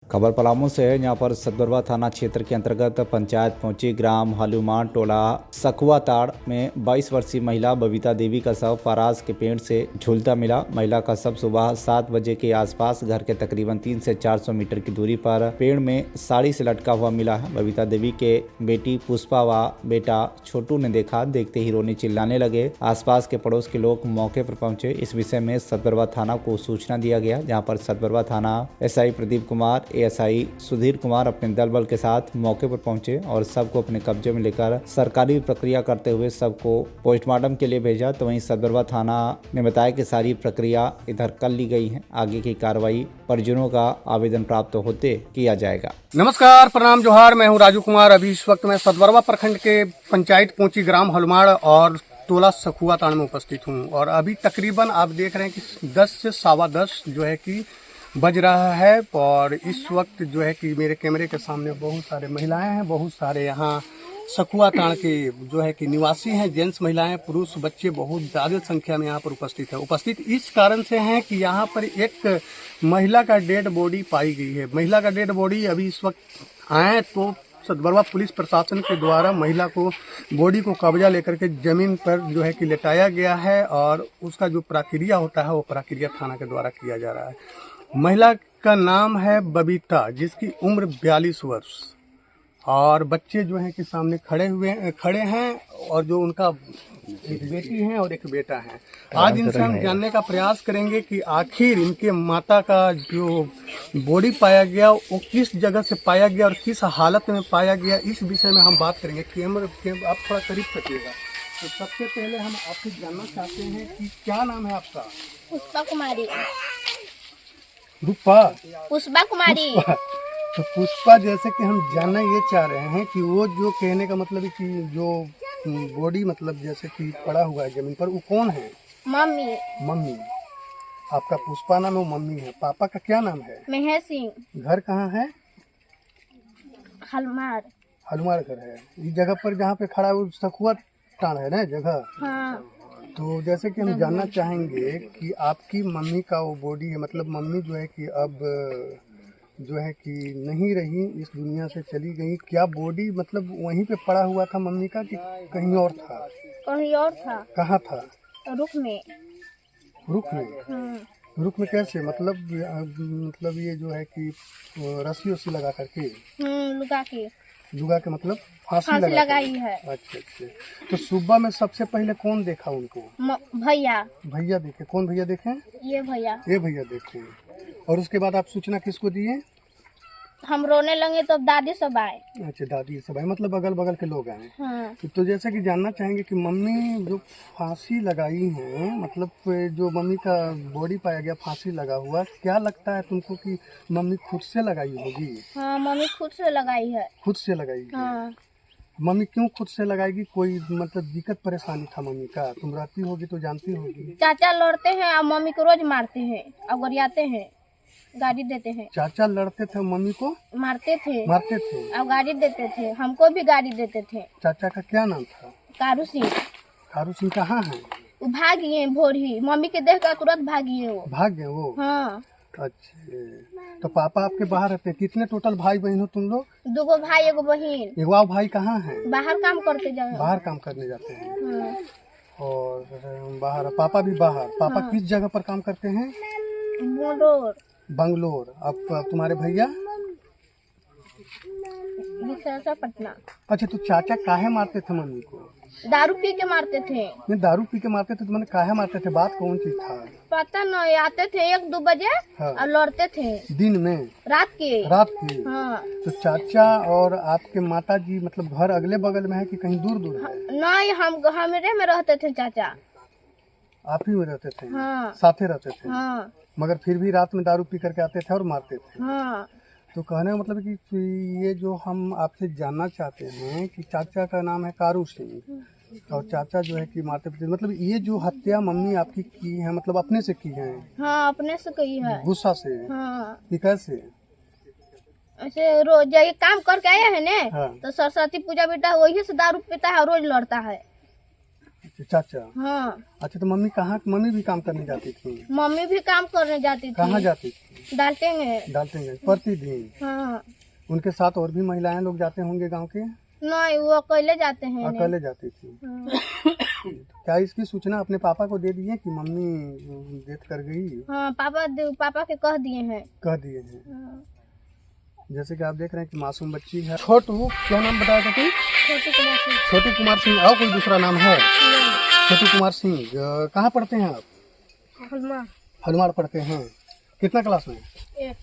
खबर पलामू से है। यहाँ पर सतबरवा थाना क्षेत्र के अंतर्गत पंचायत पहुंची ग्राम हलूमान टोला सखुआ ताड़ में 22 वर्षीय महिला बबीता देवी का शव परास के पेड़ से झूलता मिला। महिला का शव सुबह 7 बजे के आसपास घर के तकरीबन 300 से 400 मीटर की दूरी पर पेड़ में साड़ी से लटका हुआ मिला है। बबीता देवी के बेटी पुष्पा व बेटा छोटू ने देखा, देखते ही रोने चिल्लाने लगे। आसपास के पड़ोस के लोग मौके पर पहुंचे। इस विषय में सतबरवा थाना को सूचना दिया गया, जहाँ पर सतबरवा थाना एसआई प्रदीप कुमार, एएसआई सुधीर कुमार अपने दल बल के साथ मौके पर पहुंचे और शव को अपने कब्जे में लेकर सरकारी प्रक्रिया करते हुए शव को पोस्टमार्टम के लिए भेजा। तो वहीं सतबरवा थाना ने बताया कि सारी प्रक्रिया इधर कर ली गई है। आगे की कार्रवाई परिजनों का आवेदन प्राप्त होते किया जाएगा। नमस्कार, प्रणाम, जोहार। मैं हूं राजू कुमार। अभी इस वक्त मैं सतबरवा प्रखंड के पंचायत पहुंची ग्राम हलुमाड़ और टोला सखुआ ताड़ में उपस्थित हूं और अभी तकरीबन आप देख रहे हैं कि 10 से 10:15 जो है कि बज रहा है और इस वक्त जो है कि मेरे कैमरे के सामने बहुत सारे महिलाएं हैं, बहुत सारे यहाँ सखुआ ताड़ के जो है कि निवासी हैं, जेंट्स, महिलाएं, पुरुष, बच्चे बहुत ज़्यादा संख्या में यहाँ पर उपस्थित है। उपस्थित इस कारण से हैं कि यहाँ पर एक महिला का डेड बॉडी पाई गई है। महिला का डेड बॉडी अभी इस वक्त आए तो सतबरवा पुलिस प्रशासन के द्वारा महिला को बॉडी को कब्जा लेकर के जमीन पर जो है कि लेटाया गया है और उसका जो प्रक्रिया होता है वो प्रक्रिया थाना के द्वारा किया जा रहा है। महिला का नाम है बबीता, जिसकी उम्र 42 वर्ष और बच्चे जो हैं कि सामने खड़े हैं और जो उनका एक बेटी है और एक बेटा है। आज इनसे हम जानने का प्रयास करेंगे कि आखिर इनके माता का जो बॉडी पाया गया वो किस जगह से पाया गया और किस हालत में पाया गया, इस विषय में हम बात करेंगे। आप थोड़ा करीब सकिएगा। तो सबसे पहले हम आपसे जानना चाहते हैं कि क्या नाम है आपका? पुष्पा कुमारी। पुष्पा कुमारी। तो पुष्पा, जैसे कि हम जानना ये चाह रहे हैं कि वो जो कहने का मतलब है कि जो बॉडी मतलब जैसे कि पड़ा हुआ है जमीन पर, वो कौन है? मम्मी। आपका पुष्पा नाम है, वो मम्मी है। पापा का क्या नाम है? महेश सिंह। घर कहाँ है? हलमार घर है। इस जगह पर जहाँ पे खड़ा है वो सखुआ ताड़ है ना जगह? हाँ। तो जैसे कि हम जानना चाहेंगे कि आपकी मम्मी का वो बॉडी है, मतलब मम्मी जो है कि अब जो है कि नहीं रही, इस दुनिया से चली गई। क्या बॉडी मतलब वहीं पे पड़ा हुआ था मम्मी का कि कहीं और था? कहीं और था। कहाँ था? रुख में। रुख में कैसे? मतलब ये जो है कि रस्सी उसी लगा करके लुगा के मतलब फांसी लगाई है। अच्छा। तो सुबह में सबसे पहले कौन देखा उनको? भैया देखे। कौन भैया देखे? ये भैया देखे। और उसके बाद आप सूचना किसको दिए? हम रोने लगे तो दादी सब आए। अच्छा, दादी सब आए, मतलब अगल बगल के लोग आए। हाँ। तो जैसे कि जानना चाहेंगे कि मम्मी जो फांसी लगाई है, मतलब जो मम्मी का बॉडी पाया गया फांसी लगा हुआ, क्या लगता है तुमको कि मम्मी खुद से लगाई होगी? हाँ, मम्मी खुद से लगाई है। खुद से लगाई है। हाँ। मम्मी क्यों खुद से लगाएगी? कोई मतलब दिक्कत परेशानी था मम्मी का? तुम रहती होगी तो जानती होगी। चाचा लड़ते हैं और मम्मी को रोज मारते हैं और गरियाते हैं, गाड़ी देते हैं। चाचा लड़ते थे, मम्मी को मारते थे और गाड़ी देते थे। हमको भी गाड़ी देते थे। चाचा का क्या नाम था? कारू सिंह। कहाँ है? वो भाग गए भोर ही, मम्मी के देख कर तुरंत भाग गए वो। हाँ। अच्छा, तो पापा आपके बाहर रहते? कितने टोटल भाई बहन हो तुम लोग? 2 भाई 1 बहन। एक भाई कहाँ है? बाहर काम करने जाते हैं। हाँ। और बाहर पापा भी बाहर? पापा हाँ। किस जगह पर काम करते हैं? बंगलोर। अब तुम्हारे भैया? पटना। अच्छा, तो चाचा काहे मारते थे मम्मी को? दारू पी के मारते थे। नहीं, दारू पी के मारते थे तो मैंने काहे मारते थे? बात कौन सी था? पता नहीं, आते थे 1-2 बजे। हाँ। और लड़ते थे। दिन में? रात के। हाँ। तो चाचा और आपके माता जी मतलब घर अगले बगल में है कि कहीं दूर दूर है? नहीं, हम हमारे में रहते थे। चाचा आप ही में रहते थे? हाँ। साथे रहते थे? हाँ। मगर फिर भी रात में दारू पी करके आते थे और मारते थे? हाँ। तो कहने का मतलब कि ये जो हम आपसे जानना चाहते हैं कि चाचा का नाम है कारू सिंह और चाचा जो है कि मारते पीते, मतलब ये जो हत्या मम्मी आपकी की है मतलब अपने से की है? हाँ, अपने से की है। गुस्सा से? हाँ। कि कैसे? ऐसे रोज ये काम करके आया है ने। हाँ। तो सरस्वती पूजा बेटा वही से दारू पीता है और रोज लड़ता है। चाचा। हाँ, अच्छा, तो मम्मी भी काम करने जाती थी? मम्मी भी काम करने जाती थी। कहाँ जाती थी? डालटेंगे। प्रतिदिन? हाँ, उनके साथ और भी महिलाएं लोग जाते होंगे गांव के? नहीं वो अकेले जाते हैं। अकेले जाती थी? हाँ, क्या इसकी सूचना अपने पापा को दे दिए कि मम्मी डेथ कर गई? हाँ, पापा के कह दिए हैं। कह दिए हैं। हाँ, जैसे कि आप देख रहे हैं कि मासूम बच्ची है। छोटू, क्या नाम बताया था तुम? छोटी कुमार सिंह। छोटू कुमार सिंह। और कोई दूसरा नाम है? छोटू कुमार सिंह। कहाँ पढ़ते हैं आप? हलमा। हनुमान पढ़ते हैं। कितना क्लास में? 8।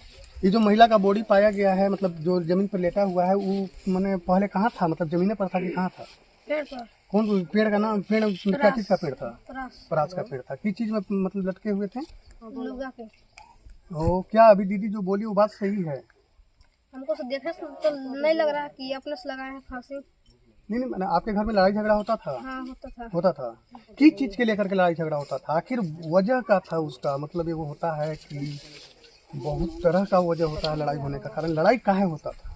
ये जो महिला का बॉडी पाया गया है, मतलब जो जमीन पर लेटा हुआ है, वो मैंने पहले कहाँ था? मतलब जमीन पर था कि कहाँ था? पेड़ पर। कौन पेड़ का नाम? पेड़ क्या चीज का पेड़ था? परास। परास का पेड़ था। किस चीज में मतलब लटके हुए थे? लुगा के। ओ, क्या अभी दीदी जो बोली वो बात सही है? हमको तो देखे से तो नहीं लग रहा कि अपने से लगाए हैं फांसी। नहीं, मैंने आपके घर में लड़ाई झगड़ा होता था? हाँ, होता था। होता था। किस चीज के लेकर के लड़ाई झगड़ा होता था? आखिर वजह का था उसका? मतलब ये वो होता है कि बहुत तरह का वजह होता है लड़ाई होने का कारण। लड़ाई काहे होता था?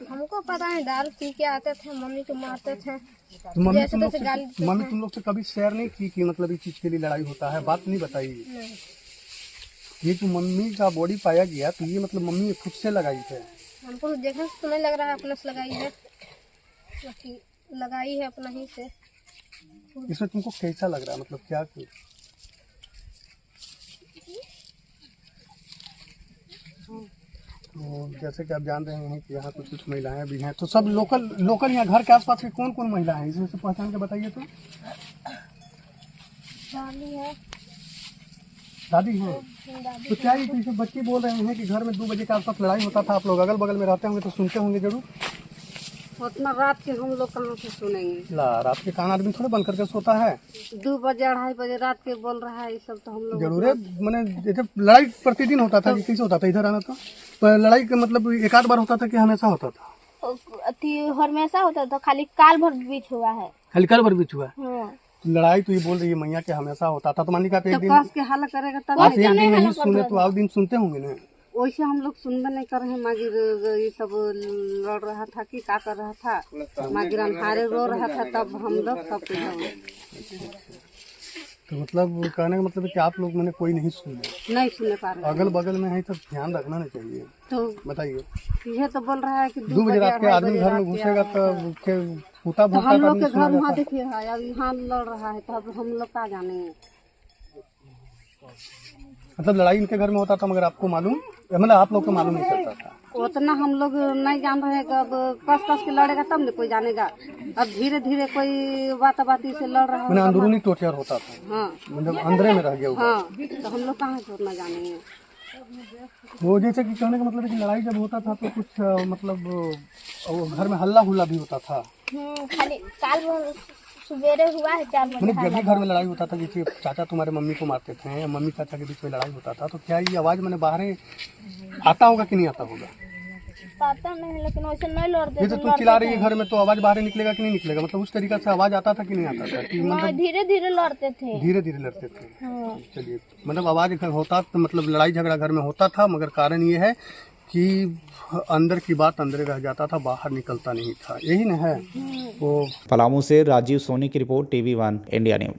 हमको पता है, दारू पी के आते थे, मम्मी को मारते थे। तो मम्मी जैसे तैसे गाली देते मम्मी थे। तुम लोग से कभी शेयर नहीं की कि मतलब इस चीज के लिए लड़ाई होता है? बात नहीं बताई? नहीं। ये जो मम्मी का बॉडी पाया गया, तो ये मतलब मम्मी खुद से लगाई है? हमको तो देखने से तो नहीं लग रहा है अपने से लगाई है, बाकी लगाई है अपना ही से। इसमें तुमको कैसा लग रहा है? मतलब क्या तो जैसे कि आप जान रहे हैं कि यहाँ कुछ महिलाएं भी हैं, तो सब लोकल यहाँ घर के आसपास की कौन कौन महिला है, इसमें से पहचान के बताइए तो। दादी है। दादी है? तो क्या ये जैसे बच्चे बोल रहे हैं कि घर में 2 बजे के आसपास लड़ाई होता था, आप लोग अगल बगल में रहते होंगे तो सुनते होंगे जरूर? उतना रात के हम लोग कहाँ से सुनेंगे? ला, रात के कान आदमी थोड़े बंद करके सोता है। 2 बजे 2:30 बजे रात के बोल रहा है, ये सब तो हम लोग जरूर है। मैंने जैसे लड़ाई प्रतिदिन होता था कि कैसे होता था? इधर आना था पर लड़ाई का मतलब एक आध बार होता था कि हमेशा होता था? अति हमेशा होता था, खाली काल भर बीच हुआ है। हल्का भर बीच हुआ है। हाँ। लड़ाई तो ये बोल रही है मैया के हमेशा होता था, तो मान लीजिए आप एक तो दिन कस के हल्ला करेगा तब आप एक दिन नहीं सुने तो आप दिन सुनते होंगे ना? वैसे हम लोग सुनबे नहीं कर रहे हैं। मागिर ये सब लड़ रहा था कि क्या कर रहा था, मागिर अंधारे रो रहा था, तब हम लोग सब तो मतलब कहने का मतलब है कि आप लोग मैंने कोई नहीं सुने, नहीं सुने पा रहे। अगल बगल में है तो ध्यान रखना नहीं चाहिए। तो बताइए। ये तो बोल रहा है कि 2 बजे रात के आदमी घर में घुसेगा तो फूटा तो भूटा हम लोग आदमी के घर सुना वहाँ जाता है। देखिए है, अब यहाँ लड़ रहा है, तो अब हम लोग क्या जाने। मतलब लड़ाई इनके घर में होता था मगर आपको मालूम, मतलब आप लोग को मालूम नहीं चलता था? उतना हम लोग नहीं जान रहे हैं कि अब कस के लड़ेगा तब न कोई जानेगा। अब धीरे धीरे कोई बाती से लड़ रहा मैंने है। अंदरूनी टोर्चर होता था, हाँ मतलब अंदरे में रह गया हुआ। हाँ, तो हम लोग कहाँ से उतना जानेंगे। वो जैसे कि कहने का मतलब है कि लड़ाई जब होता था तो कुछ मतलब वो घर में हल्ला हुल्ला भी होता था? खाली काल भर सवेरे हुआ है 4 बजे। मैंने जब भी घर में लड़ाई होता था, जैसे चाचा तुम्हारे मम्मी को मारते थे या मम्मी चाचा के बीच में लड़ाई होता था, तो क्या ये आवाज मैंने बाहर आता होगा कि नहीं आता होगा? पता नहीं, लेकिन वैसे नहीं लड़ते जैसे तुम चिल्ला रही है घर में तो आवाज बाहर निकलेगा कि नहीं निकलेगा? मतलब उस तरीका से आवाज आता था कि नहीं आता था? कि मतलब धीरे धीरे लड़ते थे। धीरे धीरे लड़ते थे? हाँ। चलिए, मतलब आवाज होता तो मतलब लड़ाई झगड़ा घर में होता था, मगर कारण ये है कि अंदर की बात अंदर रह जाता था, बाहर निकलता नहीं था, यही ना है वो। पलामू से राजीव सोनी की रिपोर्ट, TV1 इंडिया न्यूज।